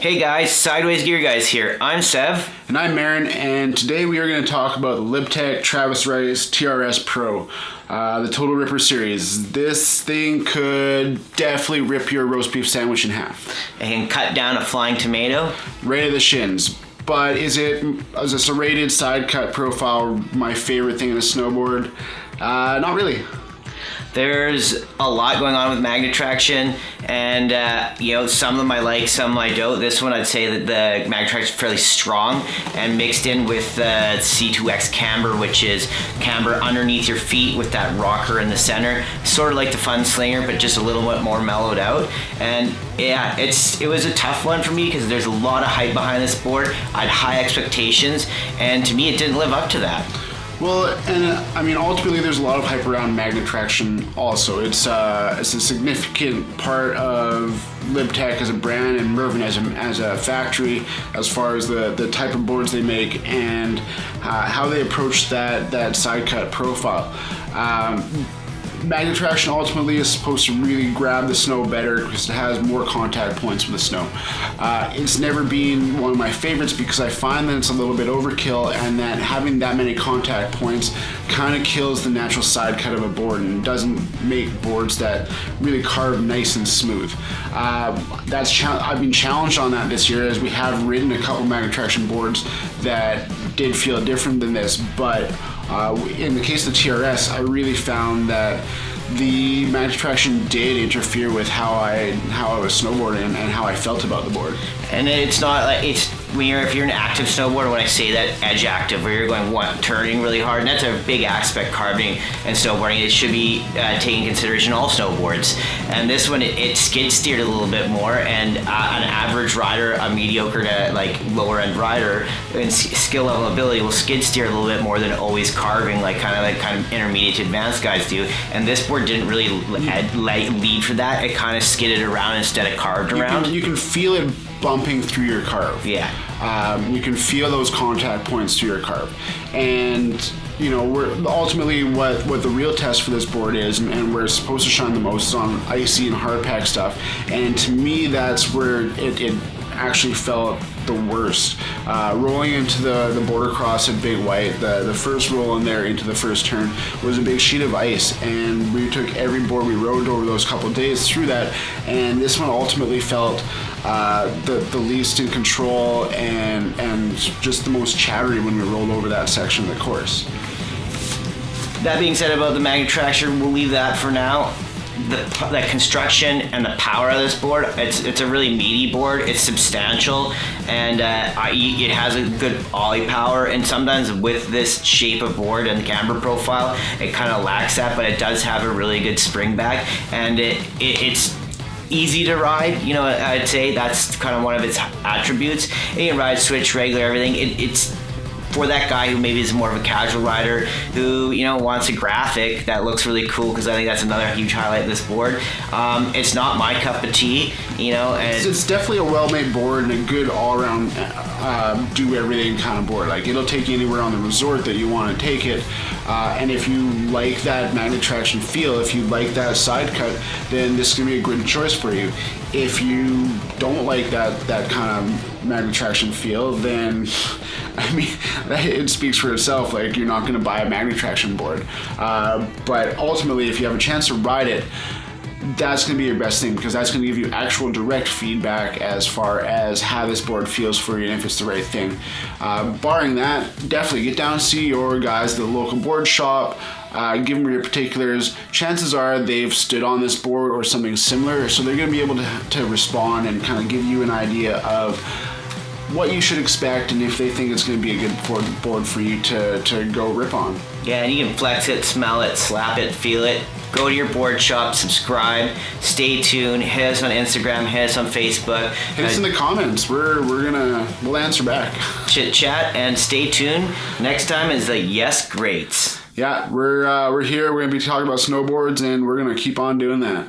Hey guys, Sideways Gear Guys here. I'm Sev. And I'm Marin, and today we are going to talk about the Lib Tech TRS Pro, the Total Ripper series. This thing could definitely rip your roast beef sandwich in half. It can cut down a flying tomato. Right at the shins. But is a serrated side cut profile my favorite thing in a snowboard? Not really. There's a lot going on with Magnetraction, and some of them I like, some of them I don't. This one I'd say that the Magnetraction is fairly strong, and mixed in with the C2X camber, which is camber underneath your feet with that rocker in the center, sort of like the Fun Slinger, but just a little bit more mellowed out. And yeah, it was a tough one for me because there's a lot of hype behind this board. I had high expectations, and to me, it didn't live up to that. Well, and I mean, ultimately, there's a lot of hype around Magnetraction also. It's a significant part of Lib Tech as a brand and Mervyn as a factory as far as the type of boards they make and how they approach that side cut profile. Magnetraction ultimately is supposed to really grab the snow better because it has more contact points with the snow. It's never been one of my favorites because I find that it's a little bit overkill and that having that many contact points kind of kills the natural side cut of a board and doesn't make boards that really carve nice and smooth. I've been challenged on that this year as we have ridden a couple Magnetraction boards that did feel different than this, but in the case of the TRS, I really found that the Magnetraction did interfere with how I was snowboarding and how I felt about the board. And it's not like if you're an active snowboarder, when I say that edge active, where you're going turning really hard, and that's a big aspect carving and snowboarding. It should be taken into consideration all snowboards. And this one, it skid steered a little bit more, and an average rider, a mediocre to like lower end rider, and skill level ability will skid steer a little bit more than always carving, like kind of intermediate to advanced guys do. And this board didn't really lead for that. It kind of skidded around instead of carved around. You can feel it bumping through your carve. Yeah. You can feel those contact points to your carve. And we're ultimately what the real test for this board is, and where it's supposed to shine the most is on icy and hard pack stuff. And to me, that's where it actually felt the worst. Rolling into the border cross at Big White, the first roll in there into the first turn was a big sheet of ice, and we took every board we rode over those couple of days through that, and this one ultimately felt the least in control and just the most chattery when we rolled over that section of the course. That being said about the Magnetraction, we'll leave that for now. The construction and the power of this board, it's a really meaty board. It's substantial, and it has a good Ollie power, and sometimes with this shape of board and the camber profile, it kind of lacks that, but it does have a really good spring back, and it's easy to ride. I'd say that's kind of one of its attributes. You can ride, switch, regular, everything. It's for that guy who maybe is more of a casual rider who wants a graphic that looks really cool, because I think that's another huge highlight of this board. It's not my cup of tea, and it's definitely a well-made board and a good all-around do everything kind of board. Like, it'll take you anywhere on the resort that you want to take it, and if you like that Magnetraction feel, if you like that side cut, then this is going to be a good choice for you. If you don't like that kind of Magnetraction feel, then I mean, it speaks for itself. Like, you're not going to buy a Magnetraction board, but ultimately, if you have a chance to ride it, that's going to be your best thing, because that's going to give you actual direct feedback as far as how this board feels for you and if it's the right thing. Barring that, definitely get down and see your guys at the local board shop. Give them your particulars. Chances are they've stood on this board or something similar, so they're going to be able to respond and kind of give you an idea of what you should expect and if they think it's going to be a good board for you to go rip on. Yeah, and you can flex it, smell it, slap it, feel it. Go to your board shop, subscribe, stay tuned, hit us on Instagram, hit us on Facebook. Hit us in the comments. We'll answer back. Chit chat and stay tuned. Next time is the Yes Greats. Yeah, we're here. We're gonna be talking about snowboards, and we're gonna keep on doing that.